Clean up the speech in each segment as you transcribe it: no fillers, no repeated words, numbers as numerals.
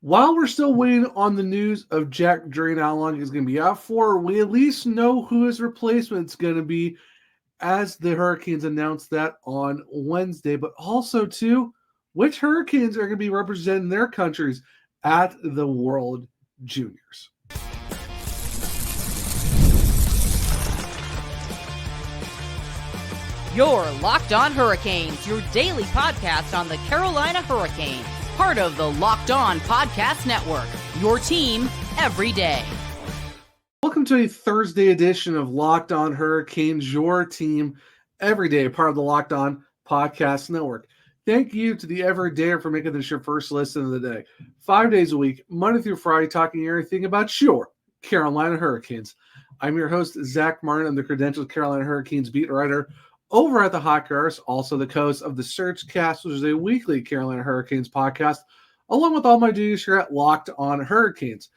While we're still waiting on the news of Jack Drury and how long he's going to be out for, we at least know who his replacement is going to be as the Hurricanes announced that on Wednesday. But also, too, which Hurricanes are going to be representing their countries at the World Juniors. You're Locked On Hurricanes, your daily podcast on the Carolina Hurricanes, part of the Locked On Podcast Network, your team every day. Welcome to a Thursday edition of Locked On Hurricanes, your team every day, part of the Locked On Podcast Network. Thank you to the Everydayer for making this your first listen of the day. 5 days a week, Monday through Friday, talking everything about your Carolina Hurricanes. I'm your host, Zach Martin. I'm the credentialed Carolina Hurricanes beat writer over at the Hockey Arts, also the host of the Surge Cast, which is a weekly Carolina Hurricanes podcast, along with all my duties here at Locked On Hurricanes.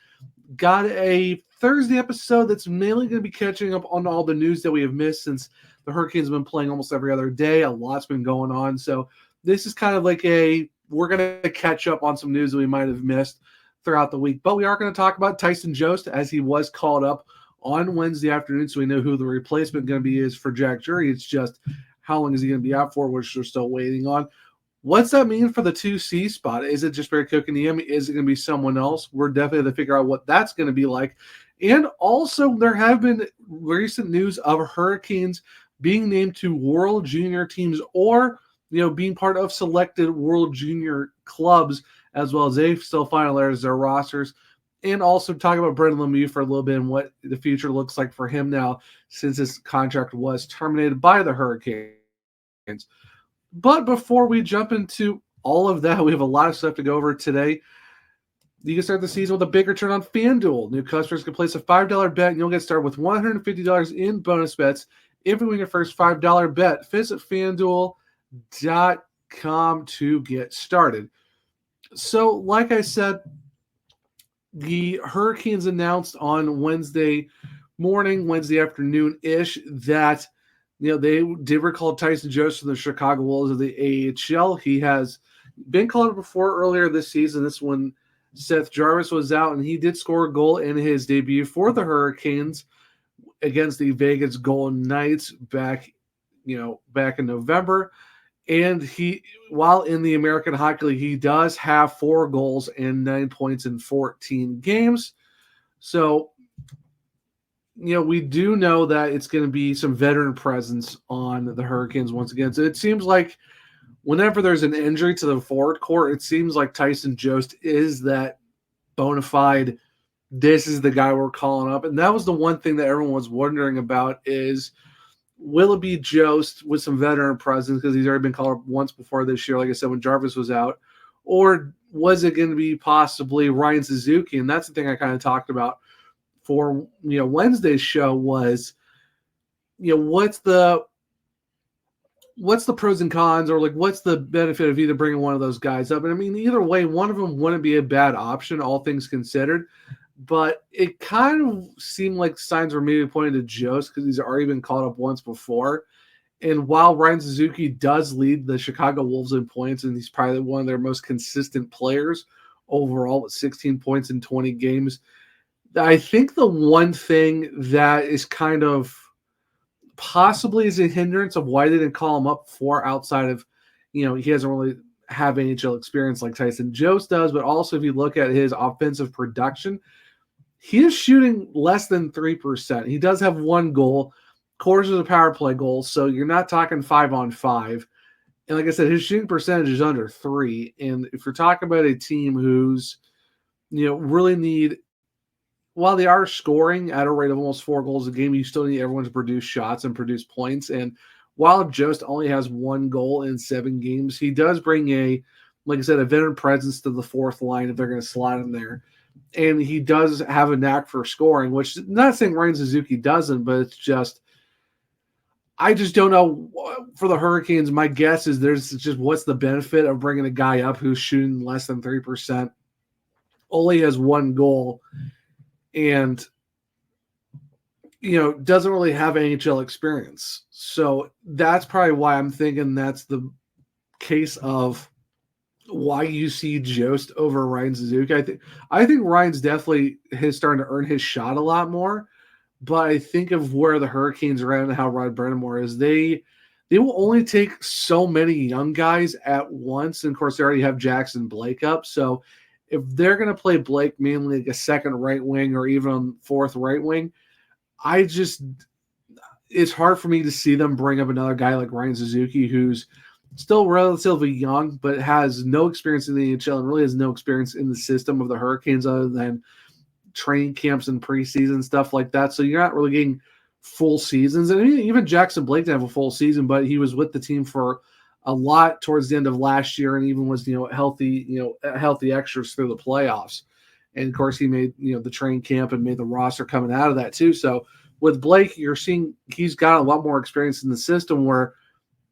Got a Thursday episode that's mainly going to be catching up on all the news that we have missed since the Hurricanes have been playing almost every other day. A lot's been going on. So this is kind of like we're going to catch up on some news that we might have missed throughout the week. But we are going to talk about Tyson Jost as he was called up on Wednesday afternoon, so we know who the replacement going to be is for Jack Drury. It's just how long is he going to be out for, which we're still waiting on. What's that mean for the 2C spot? Is it just Barry Kotkaniemi? Is it going to be someone else? We're definitely going to figure out what that's going to be like. And also, there have been recent news of Hurricanes being named to World Junior teams or, being part of selected World Junior clubs, as well as they still finalize their rosters. And also talk about Brendan Lemieux for a little bit and what the future looks like for him now since his contract was terminated by the Hurricanes. But before we jump into all of that, we have a lot of stuff to go over today. You can start the season with a big return on FanDuel. New customers can place a $5 bet and you'll get started with $150 in bonus bets if you win your first $5 bet. Visit FanDuel.com to get started. So, like I said, the Hurricanes announced on Wednesday afternoon-ish that, they did recall Tyson Jost from the Chicago Wolves of the AHL. He has been called up before earlier this season. This one, Seth Jarvis was out, and he did score a goal in his debut for the Hurricanes against the Vegas Golden Knights back in November. And he, while in the American Hockey League, he does have 4 goals and 9 points in 14 games. So, we do know that it's going to be some veteran presence on the Hurricanes once again. So it seems like whenever there's an injury to the forward core, it seems like Tyson Jost is that bona fide, this is the guy we're calling up. And that was the one thing that everyone was wondering about is, will it be Jost with some veteran presence because he's already been called up once before this year, like I said, when Jarvis was out? Or was it going to be possibly Ryan Suzuki? And that's the thing I kind of talked about for Wednesday's show was, what's the pros and cons, or like what's the benefit of either bringing one of those guys up? And I mean, either way, one of them wouldn't be a bad option, all things considered. But it kind of seemed like signs were maybe pointing to Jost because he's already been called up once before. And while Ryan Suzuki does lead the Chicago Wolves in points, and he's probably one of their most consistent players overall with 16 points in 20 games, I think the one thing that is kind of possibly is a hindrance of why they didn't call him up for outside of, he doesn't really have NHL experience like Tyson Jost does, but also if you look at his offensive production, he is shooting less than 3%. He does have 1 goal. Of course, it's a power play goal, so you're not talking 5-on-5. And like I said, his shooting percentage is under 3. And if you're talking about a team who's, really need, while they are scoring at a rate of almost 4 goals a game, you still need everyone to produce shots and produce points. And while Jost only has 1 goal in 7 games, he does bring like I said, a veteran presence to the fourth line if they're going to slot him there. And he does have a knack for scoring, which not saying Ryan Suzuki doesn't, but it's just, I just don't know for the Hurricanes. My guess is there's just what's the benefit of bringing a guy up who's shooting less than 3%, only has 1 goal, and doesn't really have NHL experience. So that's probably why I'm thinking that's the case of why you see Jost over Ryan Suzuki. I think Ryan's definitely starting to earn his shot a lot more. But I think of where the Hurricanes are at and how Rod Brennamore is. They will only take so many young guys at once. And of course, they already have Jackson Blake up. So if they're going to play Blake mainly like a second right wing or even fourth right wing, it's hard for me to see them bring up another guy like Ryan Suzuki, who's still relatively young, but has no experience in the NHL and really has no experience in the system of the Hurricanes other than training camps and preseason stuff like that. So you're not really getting full seasons. And even Jackson Blake didn't have a full season, but he was with the team for a lot towards the end of last year and even was, healthy extras through the playoffs. And of course he made, the training camp and made the roster coming out of that too. So with Blake, you're seeing he's got a lot more experience in the system where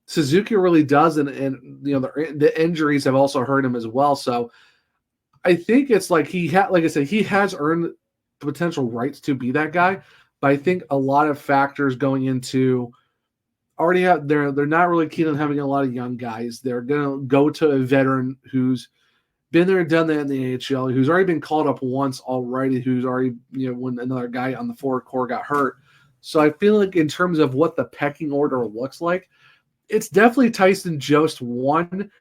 Suzuki really does. And the injuries have also hurt him as well. So I think it's like like I said, he has earned potential rights to be that guy. But I think a lot of factors going into already have they're not really keen on having a lot of young guys. They're gonna go to a veteran who's been there and done that in the AHL, who's already been called up once already, who's already, when another guy on the forward core got hurt. So I feel like in terms of what the pecking order looks like, it's definitely Tyson Jost 1,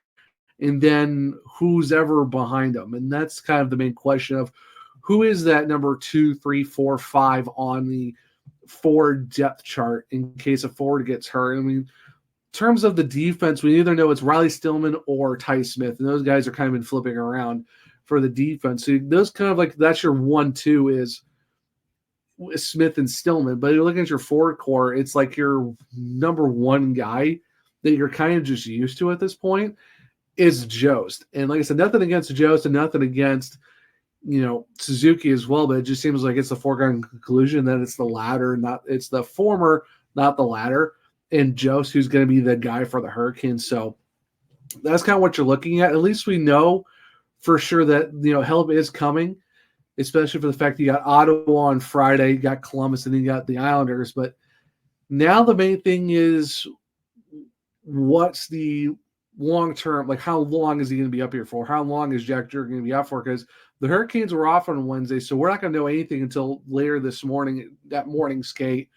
and then who's ever behind him. And that's kind of the main question of who is that number 2, 3, 4, 5 on the forward depth chart in case a forward gets hurt. I mean, in terms of the defense, we either know it's Riley Stillman or Ty Smith, and those guys are kind of been flipping around for the defense. So those kind of like that's your 1-2 is Smith and Stillman. But you're looking at your forward core, it's like your number one guy that you're kind of just used to at this point is Jost. And like I said, nothing against Jost and nothing against, Suzuki as well, but it just seems like it's the foregone conclusion that it's the latter, it's the former, not the latter. And Jost, who's going to be the guy for the Hurricanes. So that's kind of what you're looking at. At least we know for sure that, help is coming, especially for the fact that you got Ottawa on Friday, you got Columbus, and then you got the Islanders. But now the main thing is what's the long term, like how long is he going to be up here for? How long is Jack Drury going to be out for? Because the Hurricanes were off on Wednesday, so we're not going to know anything until later this morning, that morning skate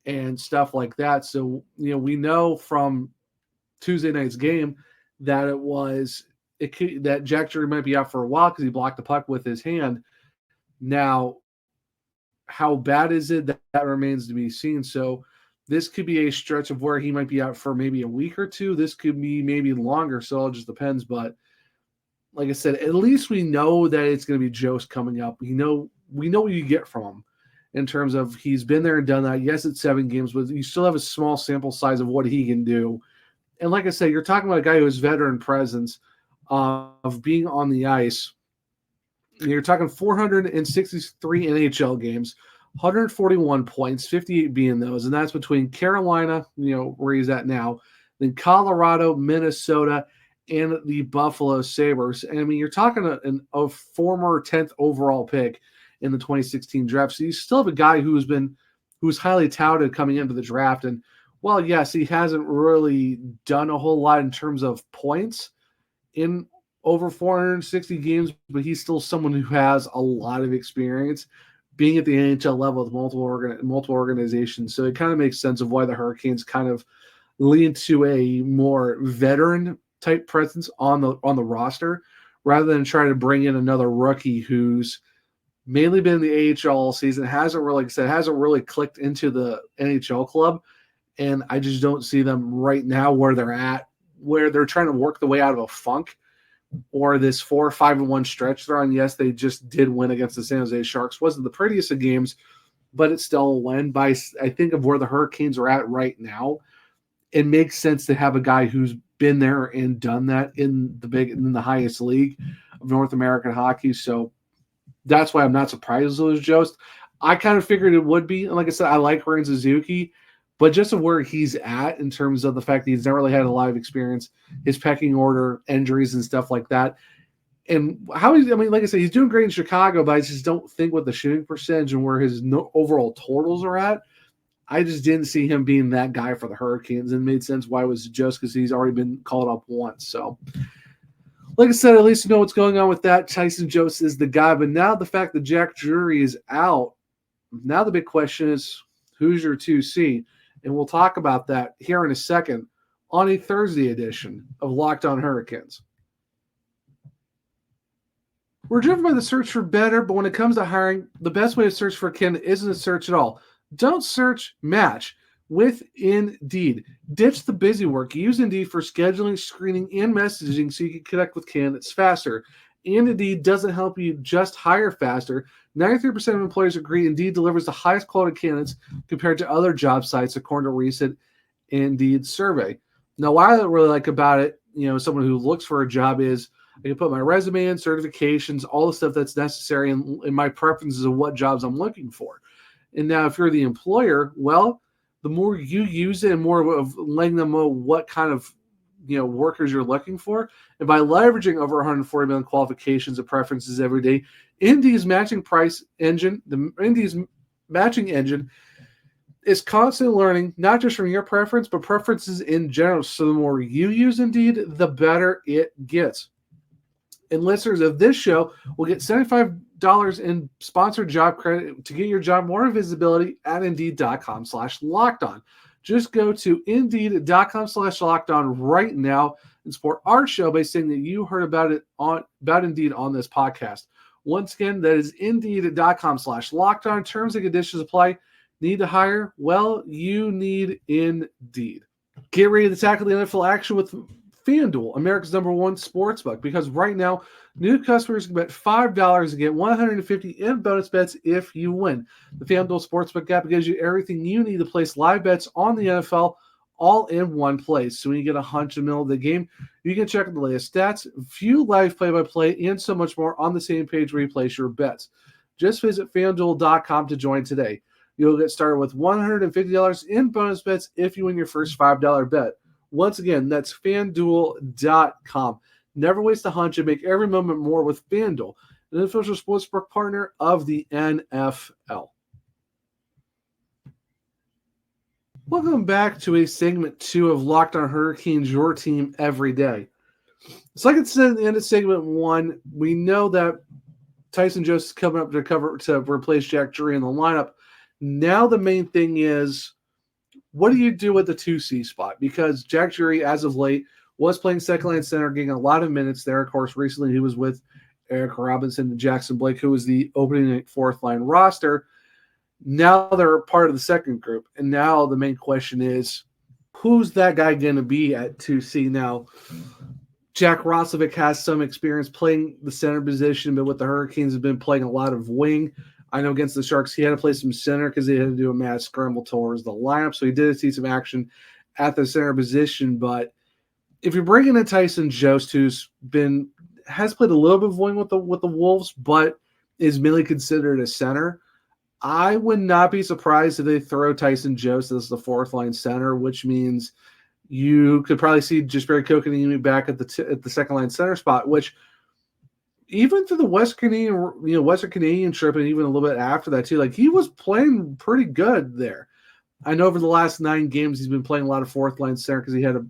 and stuff like that. So, we know from Tuesday night's game that that Jack Drury might be out for a while because he blocked the puck with his hand. Now, how bad is it? That remains to be seen. So this could be a stretch of where he might be out for maybe a week or two. This could be maybe longer, so it just depends. But like I said, at least we know that it's going to be Jost coming up. We know what you get from him in terms of he's been there and done that. Yes, it's 7 games, but you still have a small sample size of what he can do. And like I said, you're talking about a guy who has veteran presence of being on the ice. You're talking 463 NHL games, 141 points, 58 being those, and that's between Carolina, where he's at now, then Colorado, Minnesota, and the Buffalo Sabres. And I mean, you're talking a former 10th overall pick in the 2016 draft. So you still have a guy who's highly touted coming into the draft. And while, yes, he hasn't really done a whole lot in terms of points in over 460 games, but he's still someone who has a lot of experience being at the NHL level with multiple organizations. So it kind of makes sense of why the Hurricanes kind of lean to a more veteran type presence on the roster rather than trying to bring in another rookie who's mainly been in the AHL all season, hasn't really clicked into the NHL club. And I just don't see them right now where they're at, where they're trying to work the way out of a funk or this 4-5-1 stretch they're on. Yes, they just did win against the San Jose Sharks. Wasn't the prettiest of games, but it's still a win. By I think of where the Hurricanes are at right now, it makes sense to have a guy who's been there and done that in the highest league of North American hockey. So that's why I'm not surprised it was Jost. I kind of figured it would be. And like I said, I like Ryan Suzuki, but just of where he's at in terms of the fact that he's never really had a lot of experience, his pecking order, injuries, and stuff like that. And like I said, he's doing great in Chicago, but I just don't think with the shooting percentage and where his overall totals are at, I just didn't see him being that guy for the Hurricanes. And it made sense why it was just because he's already been called up once. So Like I said, at least you know what's going on with that. Tyson Jost is the guy. But now the fact that Jack Drury is out, now the big question is, who's your 2C? And we'll talk about that here in a second on a Thursday edition of Locked On Hurricanes. We're driven by the search for better, but when it comes to hiring, the best way to search for a candidate isn't to search at all. Don't search, match with Indeed. Ditch the busy work. Use Indeed for scheduling, screening, and messaging so you can connect with candidates faster. And Indeed doesn't help you just hire faster. 93% of employers agree Indeed delivers the highest quality candidates compared to other job sites, according to a recent Indeed survey. Now, what I really like about it, someone who looks for a job is I can put my resume in, certifications, all the stuff that's necessary, and my preferences of what jobs I'm looking for. And now if you're the employer, well, the more you use it and more of letting them know what kind of workers you're looking for, and by leveraging over 140 million qualifications and preferences every day, Indeed's matching engine is constantly learning, not just from your preference, but preferences in general. So the more you use Indeed, the better it gets. And listeners of this show will get $75 in sponsored job credit to get your job more visibility at Indeed.com/lockedon. Just go to Indeed.com/lockedon right now and support our show by saying that you heard about Indeed on this podcast. Once again, that is Indeed.com/lockedon. Terms and conditions apply. Need to hire? Well, you need Indeed. Get ready to tackle the NFL action with FanDuel, America's #1 sportsbook, because right now, new customers can bet $5 and get $150 in bonus bets if you win. The FanDuel Sportsbook app gives you everything you need to place live bets on the NFL all in one place. So when you get a hunch in the middle of the game, you can check the latest stats, view live play-by-play, and so much more on the same page where you place your bets. Just visit FanDuel.com to join today. You'll get started with $150 in bonus bets if you win your first $5 bet. Once again, that's FanDuel.com. Never waste a hunch and make every moment more with FanDuel, an official sportsbook partner of the NFL. Welcome back to a segment 2 of Locked On Hurricanes, your team every day. So like I said at the end of segment 1, we know that Tyson Jost is coming up to replace Jack Drury in the lineup. Now the main thing is, what do you do with the 2C spot? Because Jack Drury, as of late, was playing second-line center, getting a lot of minutes there. Of course, recently he was with Eric Robinson and Jackson Blake, who was the opening fourth-line roster. Now they're part of the second group. And now the main question is, who's that guy going to be at 2C? Now, Jack Roslovic has some experience playing the center position, but with the Hurricanes, has been playing a lot of wing. I know against the Sharks, he had to play some center because they had to do a mad scramble towards the lineup. So he did see some action at the center position. But if you're bringing in Tyson Jost, has played a little bit of wing with the Wolves, but is mainly considered a center, I would not be surprised if they throw Tyson Jost as the fourth line center, which means you could probably see Jesperi Kotkaniemi back at the second line center spot, which even through the Western Canadian trip, and even a little bit after that too, he was playing pretty good there. I know over the last 9 games he's been playing a lot of fourth line center because he had a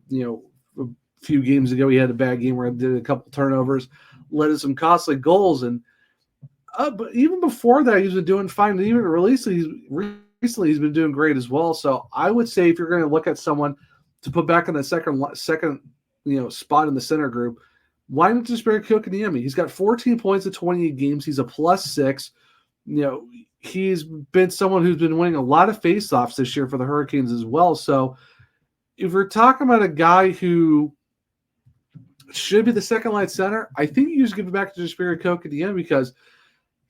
few games ago he had a bad game where he did a couple turnovers, led to some costly goals, and but even before that he's been doing fine. And even recently he's been doing great as well. So I would say if you're going to look at someone to put back in the second spot in the center group, why not just Jesperi Kotkaniemi? He's got 14 points in 28 games. He's a +6. He's been someone who's been winning a lot of faceoffs this year for the Hurricanes as well. So if we're talking about a guy who should be the second line center, I think you just give it back to Jesperi Kotkaniemi because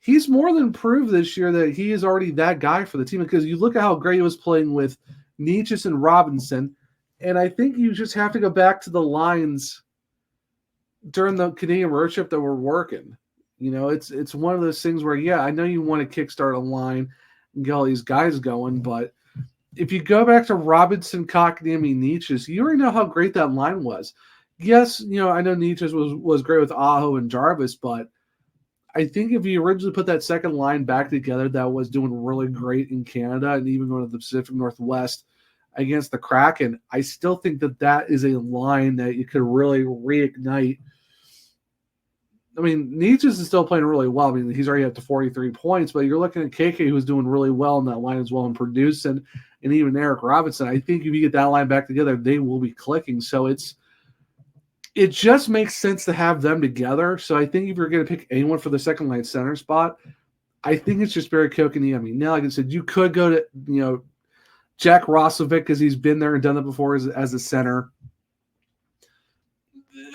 he's more than proved this year that he is already that guy for the team. Because you look at how great he was playing with Nietzsche and Robinson, and I think you just have to go back to the lines during the Canadian road trip that we're working. It's one of those things where, I know you want to kickstart a line and get all these guys going, but if you go back to Robinson, Kotkaniemi, Nietzsche, you already know how great that line was. Yes, I know Nietzsche was great with Aho and Jarvis, but I think if you originally put that second line back together, that was doing really great in Canada and even going to the Pacific Northwest against the Kraken, I still think that is a line that you could really reignite I mean, Nietzsche's is still playing really well. I mean, he's already up to 43 points, but you're looking at KK, who's doing really well in that line as well and producing, and even Eric Robinson. I think if you get that line back together, they will be clicking. So it just makes sense to have them together. So I think if you're going to pick anyone for the second line center spot, I think it's just Barry Kotkaniemi. Now, like I said, you could go to, Jack Roslovic because he's been there and done it before as a center.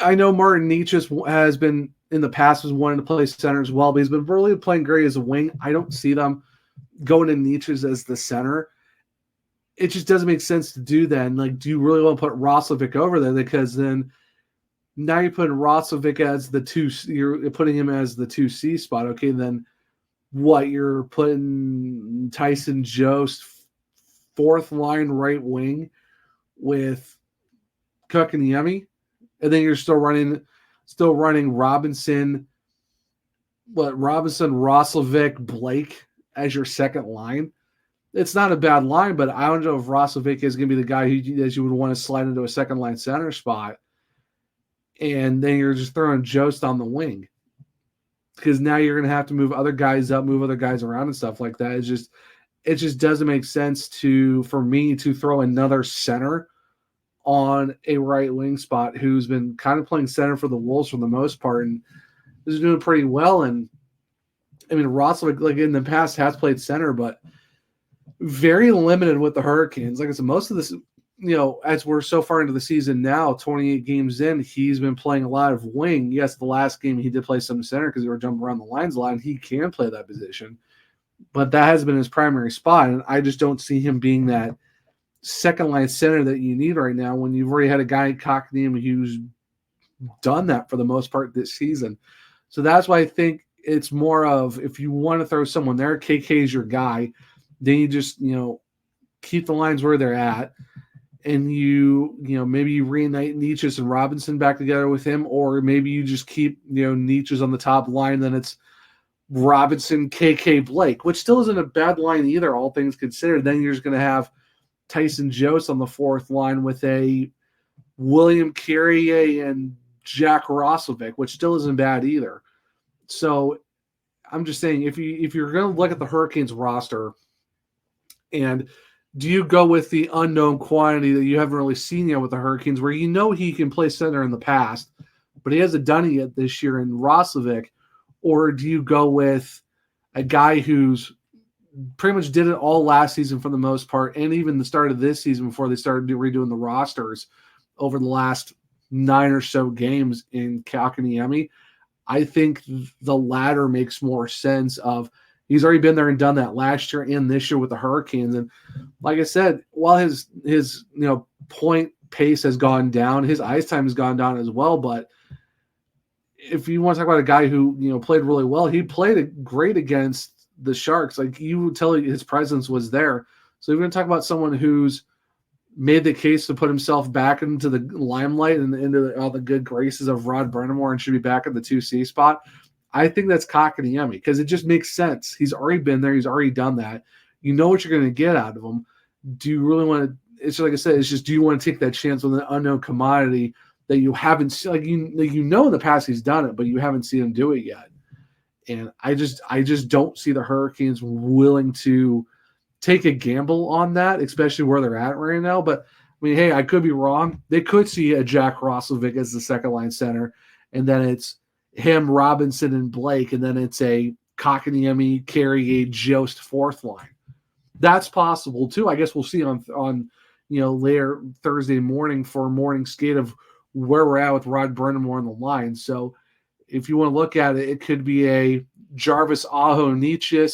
I know Martin Nietzsche has been in the past was wanting to play center as well, but he's been really playing great as a wing. I don't see them going to Nietzsche's as the center. It just doesn't make sense to do that. And like, do you really want to put Roslovic over there? Because then now you're putting Roslovic as the 2, you're putting him as the 2C spot. Okay, then what? You're putting Tyson Jost fourth line right wing with Kotkaniemi, and then you're still running Robinson, Roslovic, Blake as your second line. It's not a bad line, but I don't know if Roslovic is going to be the guy that you would want to slide into a second line center spot. And then you're just throwing Jost on the wing because now you're going to have to move other guys up, move other guys around and stuff like that. It just doesn't make sense for me to throw another center on a right wing spot who's been kind of playing center for the Wolves for the most part and is doing pretty well. And I mean, Roslovic, like in the past, has played center, but very limited with the Hurricanes. Like I said, most of this, as we're so far into the season now, 28 games in, he's been playing a lot of wing. Yes, the last game he did play some center because they were jumping around the lines a lot, and he can play that position. But that has been his primary spot, and I just don't see him being that second-line center that you need right now when you've already had a guy in Kotkaniemi who's done that for the most part this season. So that's why I think it's more of if you want to throw someone there, KK is your guy. Then you just, keep the lines where they're at, and maybe you reunite Nietzsche and Robinson back together with him, or maybe you just keep, Nietzsche's on the top line, then it's Robinson, KK, Blake, which still isn't a bad line either, all things considered. Then you're just going to have Tyson Jost on the fourth line with a William Carrier and Jack Roslovic, which still isn't bad either. So I'm just saying, if you're going to look at the Hurricanes roster, and do you go with the unknown quantity that you haven't really seen yet with the Hurricanes, where he can play center in the past, but he hasn't done it yet this year in Roslovic, or do you go with a guy who's pretty much did it all last season for the most part, and even the start of this season before they started redoing the rosters over the last 9 or so games in Kotkaniemi? I think the latter makes more sense of he's already been there and done that last year and this year with the Hurricanes. And like I said, while his point pace has gone down, his ice time has gone down as well. But if you want to talk about a guy who, played really well, he played great against the Sharks. Like, you would tell his presence was there. So you're going to talk about someone who's made the case to put himself back into the limelight and into all the good graces of Rod Brind'Amour and should be back at the 2C spot. I think that's Kotkaniemi because it just makes sense. He's already been there. He's already done that. You know what you're going to get out of him. Do you really want to – it's like I said, it's just do you want to take that chance with an unknown commodity that you haven't – in the past he's done it, but you haven't seen him do it yet. And I just don't see the Hurricanes willing to take a gamble on that, especially where they're at right now. But, I mean, hey, I could be wrong. They could see a Jack Roslovic as the second-line center, and then it's him, Robinson, and Blake, and then it's a Kotkaniemi, Carrier, Jost fourth line. That's possible too. I guess we'll see on later Thursday morning for a morning skate of where we're at with Rod Brind'Amour on the line. So if you want to look at it, it could be a Jarvis Aho Nietzsche,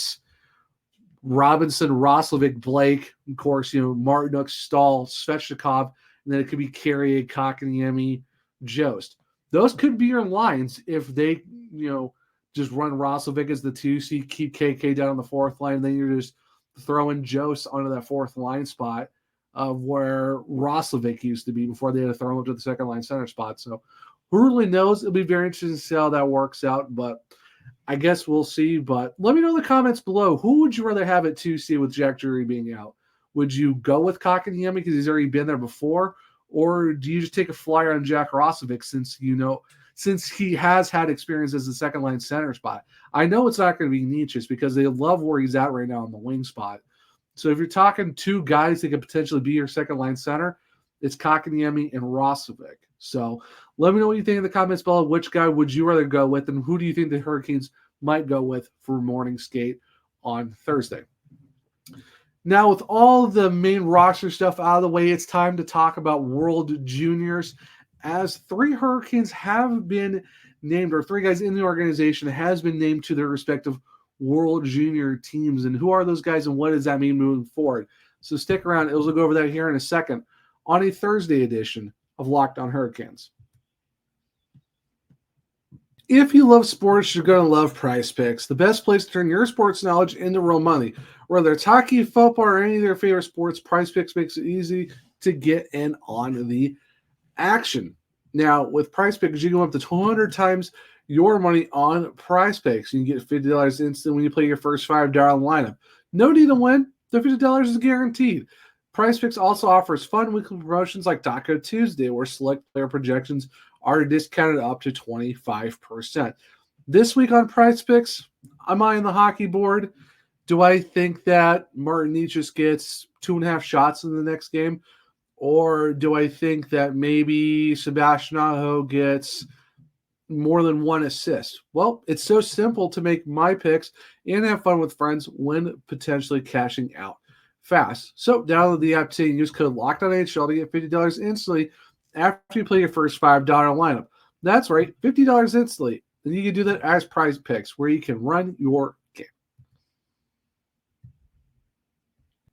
Robinson, Roslovic, Blake, of course, Martinuk, Stahl, Svechnikov, and then it could be Carrier, Kotkaniemi, Jost. Those could be your lines if they, just run Roslovic as the 2C, keep KK down on the fourth line, and then you're just throwing Jost onto that fourth line spot of where Roslovic used to be before they had to throw him up to the second line center spot. So who really knows? It'll be very interesting to see how that works out, but I guess we'll see. But let me know in the comments below. Who would you rather have at 2C with Jack Drury being out? Would you go with Kotkaniemi because he's already been there before? Or do you just take a flyer on Jack Roslovic since since he has had experience as the second line center spot. I know it's not going to be Nietzsche's because they love where he's at right now on the wing spot. So if you're talking two guys that could potentially be your second line center, it's Kotkaniemi and Roslovic. So let me know what you think in the comments below. Which guy would you rather go with, and who do you think the Hurricanes might go with for morning skate on Thursday? Now, with all the main roster stuff out of the way, it's time to talk about World Juniors, as 3 Hurricanes have been named, or 3 guys in the organization has been named to their respective World Junior teams. And who are those guys and what does that mean moving forward? So stick around. We'll go over that here in a second on a Thursday edition of Locked On Hurricanes. If you love sports, you're going to love Prize Picks, the best place to turn your sports knowledge into real money. Whether it's hockey, football, or any of their favorite sports, Prize Picks makes it easy to get in on the action. Now, with Prize Picks, you can go up to 200 times your money on Prize Picks. You can get $50 instant when you play your first $5 lineup. No need to win. The $50 is guaranteed. Prize Picks also offers fun weekly promotions like Taco Tuesday, where select player projections are discounted up to 25%. This week on Prize Picks, I'm eyeing the hockey board. Do I think that Martin Necas gets 2.5 shots in the next game? Or do I think that maybe Sebastian Aho gets more than 1 assist? Well, it's so simple to make my picks and have fun with friends when potentially cashing out fast. So download the app today and use code LOCKEDONNHL to get $50 instantly after you play your first $5 lineup. That's right, $50 instantly. And you can do that as Prize Picks, where you can run your game.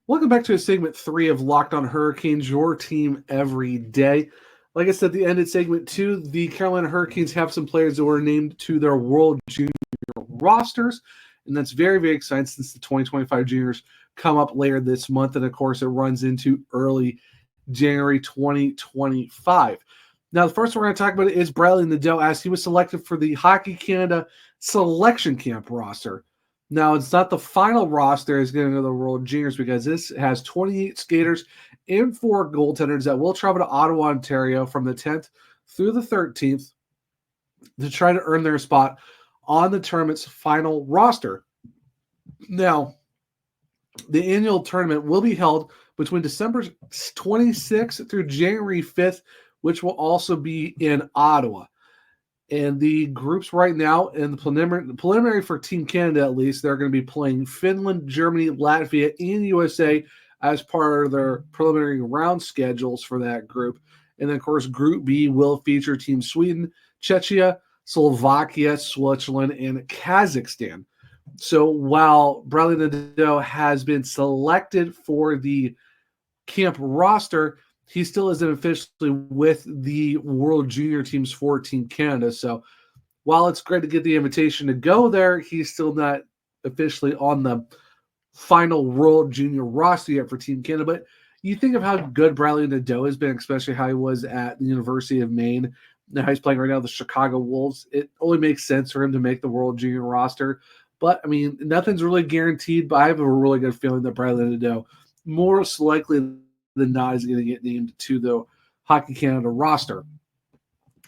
Welcome back to segment 3 of Locked On Hurricanes, your team every day. Like I said, at the end of segment 2, the Carolina Hurricanes have some players that were named to their World Junior rosters, and that's very, very exciting since the 2025 juniors come up later this month, and of course it runs into early January 2025. Now, the first one we're going to talk about is Brendan Lemieux, as he was selected for the Hockey Canada selection camp roster. Now, it's not the final roster is going to the World Juniors because this has 28 skaters and 4 goaltenders that will travel to Ottawa, Ontario from the 10th through the 13th to try to earn their spot on the tournament's final roster. Now, the annual tournament will be held between December 26th through January 5th, which will also be in Ottawa. And the groups right now in the preliminary for Team Canada, at least, they're going to be playing Finland, Germany, Latvia, and USA as part of their preliminary round schedules for that group. And then, of course, Group B will feature Team Sweden, Czechia, Slovakia, Switzerland, and Kazakhstan. So while Brendan Lemieux has been selected for the camp roster, he still isn't officially with the World Junior teams for Team Canada. So while it's great to get the invitation to go there, he's still not officially on the final World Junior roster yet for Team Canada. But you think of how good Brendan Lemieux has been, especially how he was at the University of Maine. Now he's playing right now the Chicago Wolves. It only makes sense for him to make the World Junior roster. But, I mean, nothing's really guaranteed, but I have a really good feeling that Brendan Lemieux, most likely than not, is going to get named to the Hockey Canada roster.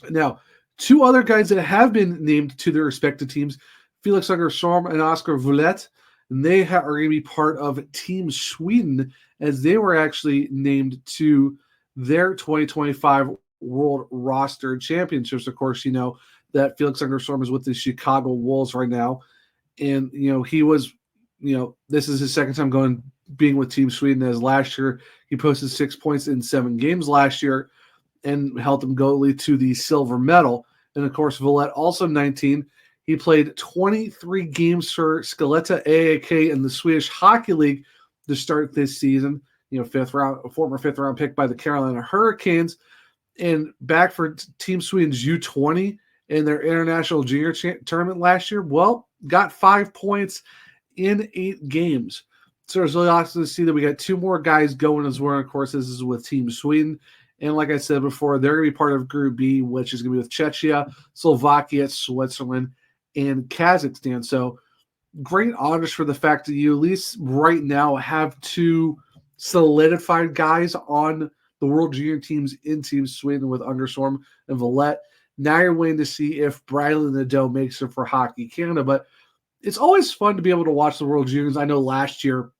Now, 2 other guys that have been named to their respective teams, Felix Ungerstrom and Oscar Vulet, and they are going to be part of Team Sweden, as they were actually named to their 2025 World Roster Championships. Of course, you know that Felix Ungerstrom is with the Chicago Wolves right now. And, you know, he was, you know, this is his second time being with Team Sweden, as last year he posted 6 points in 7 games last year and helped them go to the silver medal. And, of course, Villette, also 19. He played 23 games for Skellefteå AIK in the Swedish Hockey League to start this season. You know, former fifth round pick by the Carolina Hurricanes. And back for Team Sweden's U20 in their international junior tournament last year, well, got 5 points in 8 games. So it's really awesome to see that we got 2 more guys going as well. Of course, this is with Team Sweden. And like I said before, they're going to be part of Group B, which is going to be with Czechia, Slovakia, Switzerland, and Kazakhstan. So great honors for the fact that you at least right now have 2 solidified guys on the World Junior teams in Team Sweden with Ungerstrom and Villette. Now you're waiting to see if Briley Nadeau makes it for Hockey Canada. But it's always fun to be able to watch the World Juniors. I know last year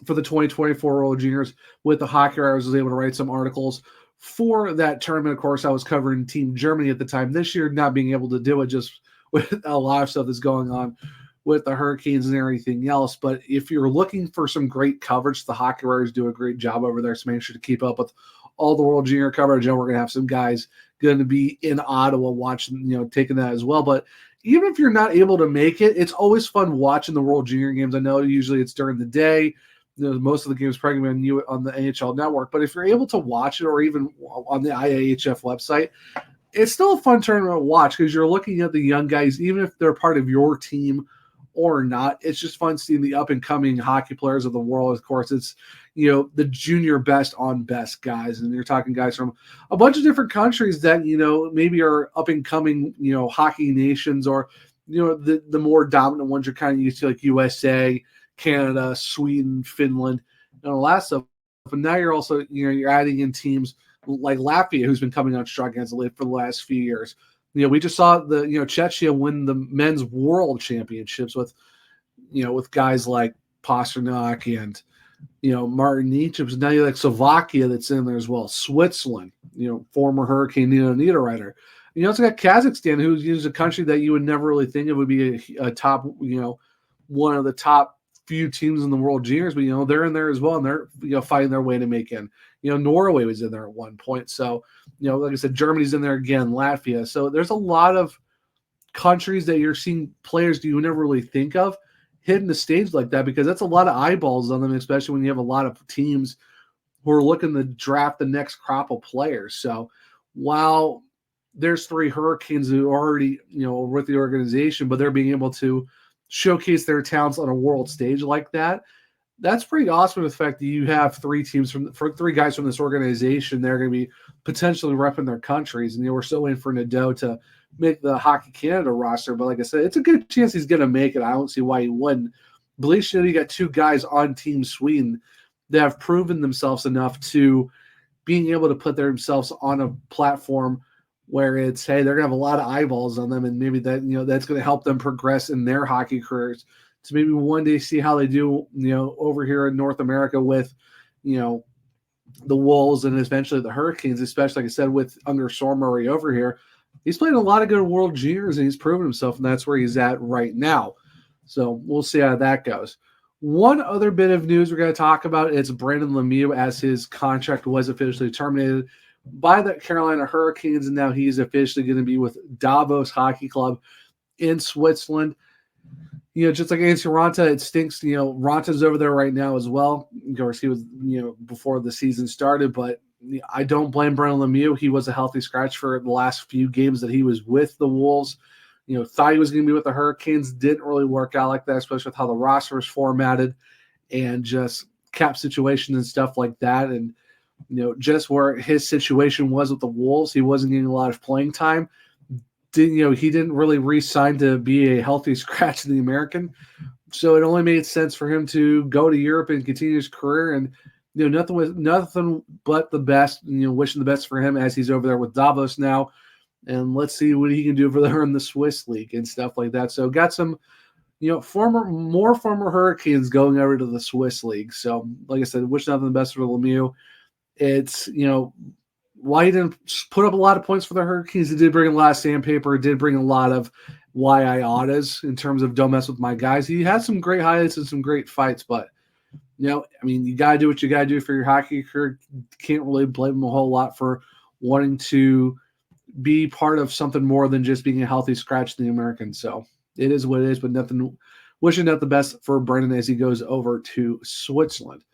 for the 2024 World Juniors with the Hockey Writers, I was able to write some articles for that tournament. Of course, I was covering Team Germany at the time. This year, not being able to do it just with a lot of stuff that's going on with the Hurricanes and everything else. But if you're looking for some great coverage, the Hockey Writers do a great job over there. So make sure to keep up with all the World Junior coverage. And we're going to have some guys going to be in Ottawa watching, taking that as well. But even if you're not able to make it, it's always fun watching the World Junior games. I know usually it's during the day. Most of the games probably going to be on the NHL Network. But if you're able to watch it or even on the IAHF website, it's still a fun tournament to watch because you're looking at the young guys, even if they're part of your team or not. It's just fun seeing the up-and-coming hockey players of the world. Of course, it's, the junior best on best guys. And you're talking guys from a bunch of different countries that, maybe are up-and-coming, hockey nations or, the more dominant ones you're kind of used to, like USA, Canada, Sweden, Finland, and all that stuff. But now you're also, you're adding in teams like Latvia, who's been coming on strong against the league for the last few years. We just saw the, Czechia win the men's world championships with guys like Pasternak and, Martin Necip. Now you like Slovakia that's in there as well. Switzerland, former Hurricane Niederreiter. You also got Kazakhstan, who's a country that you would never really think of would be a top, one of the top few teams in the World Juniors, but they're in there as well, and they're fighting their way to make in. Norway was in there at one point, so like I said, Germany's in there again, Latvia. So there's a lot of countries that you're seeing players you would never really think of hitting the stage like that, because that's a lot of eyeballs on them, especially when you have a lot of teams who are looking to draft the next crop of players. So while there's 3 Hurricanes who are already with the organization, but they're being able to showcase their talents on a world stage like that, that's pretty awesome. The fact that you have 3 guys from this organization, they're going to be potentially repping their countries. And we're still waiting for Nadeau to make the Hockey Canada roster. But like I said, it's a good chance he's going to make it. I don't see why he wouldn't. Believe you got 2 guys on Team Sweden that have proven themselves enough to being able to put themselves on a platform where it's, hey, they're going to have a lot of eyeballs on them, and maybe that, that's going to help them progress in their hockey careers to maybe one day see how they do, over here in North America with, the Wolves and eventually the Hurricanes, especially, like I said, with under Sormurray over here. He's played a lot of good World Juniors, and he's proven himself, and that's where he's at right now. So we'll see how that goes. One other bit of news we're going to talk about is Brendan Lemieux, as his contract was officially terminated by the Carolina Hurricanes, and now he's officially going to be with Davos Hockey Club in Switzerland. Just like Antti Raanta, it stinks. Ranta's over there right now as well. Of course, he was, before the season started, but I don't blame Brendan Lemieux. He was a healthy scratch for the last few games that he was with the Wolves. Thought he was going to be with the Hurricanes. Didn't really work out like that, especially with how the roster was formatted and just cap situation and stuff like that. And, just where his situation was with the Wolves, he wasn't getting a lot of playing time. He didn't really re-sign to be a healthy scratch in the American. So it only made sense for him to go to Europe and continue his career. And, nothing but the best, wishing the best for him as he's over there with Davos now. And let's see what he can do over there in the Swiss league and stuff like that. So got some, more former Hurricanes going over to the Swiss league. So like I said, wish nothing the best for Lemieux. It's, why he didn't put up a lot of points for the Hurricanes. He did bring a lot of sandpaper. Did bring a lot of why I oughtas in terms of don't mess with my guys. He had some great highlights and some great fights, but, you got to do what you got to do for your hockey career. Can't really blame him a whole lot for wanting to be part of something more than just being a healthy scratch in the American. So it is what it is, but wishing nothing the best for Brendan as he goes over to Switzerland.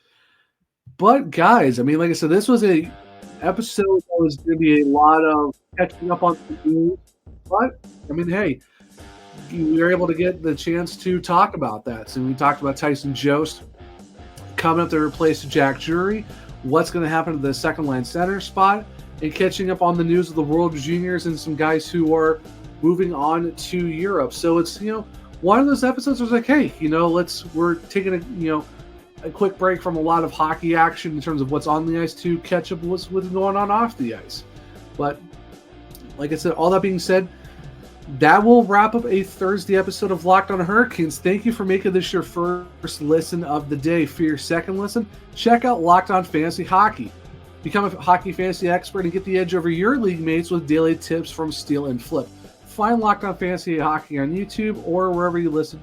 But guys, like I said, this was a episode that was going to be a lot of catching up on the news. But hey, we were able to get the chance to talk about that. So we talked about Tyson Jost coming up to replace Jack Drury, what's going to happen to the second line center spot, and catching up on the news of the World Juniors and some guys who are moving on to Europe. So it's, one of those episodes was like, hey, we're taking a quick break from a lot of hockey action in terms of what's on the ice to catch up with what's going on off the ice. But Like I said, all that being said, that will wrap up a Thursday episode of Locked on Hurricanes. Thank you for making this your first listen of the day. For your second listen, check out Locked on Fantasy Hockey. Become a hockey fantasy expert and get the edge over your league mates with daily tips from Steal and Flip. Find Locked on Fantasy Hockey on YouTube or wherever you listen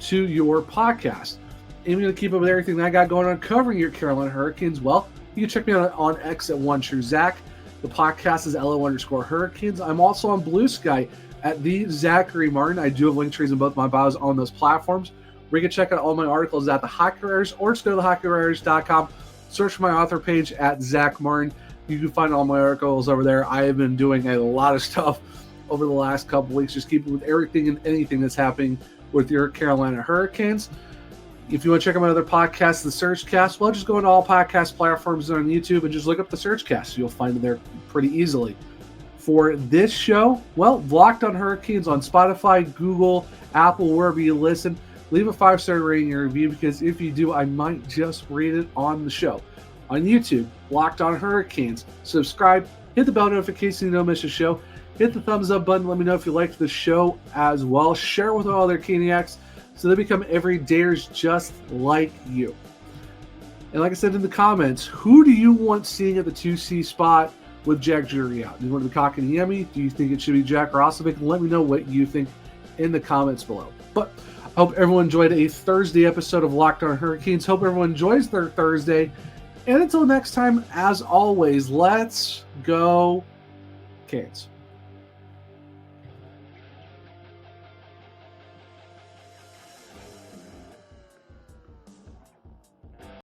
to your podcast. And I'm going to keep up with everything that I got going on covering your Carolina Hurricanes. Well, you can check me out on X at OneTrueZach. The podcast is LO_Hurricanes. I'm also on Blue Sky at the Zachary Martin. I do have link trees in both my bios on those platforms. Where you can check out all my articles at the Hockey Writers or just go to thehockeywriters.com. Search for my author page at Zach Martin. You can find all my articles over there. I have been doing a lot of stuff over the last couple weeks, just keeping with everything and anything that's happening with your Carolina Hurricanes. If you want to check out my other podcast, The Surgecast, well, just go into all podcast platforms on YouTube and just look up The Surgecast. You'll find it there pretty easily. For this show, well, Locked on Hurricanes on Spotify, Google, Apple, wherever you listen. Leave a 5-star rating and review, because if you do, I might just read it on the show. On YouTube, Locked on Hurricanes. Subscribe, hit the bell notification so you don't miss a show. Hit the thumbs up button. Let me know if you liked the show as well. Share it with all their Caniacs so they become everydayers just like you. And like I said in the comments, who do you want seeing at the 2C spot with Jack Drury out? Do you want the Kotkaniemi? Do you think it should be Jack Roslovic? Let me know what you think in the comments below. But I hope everyone enjoyed a Thursday episode of Locked on Hurricanes. Hope everyone enjoys their Thursday. And until next time, as always, let's go Canes.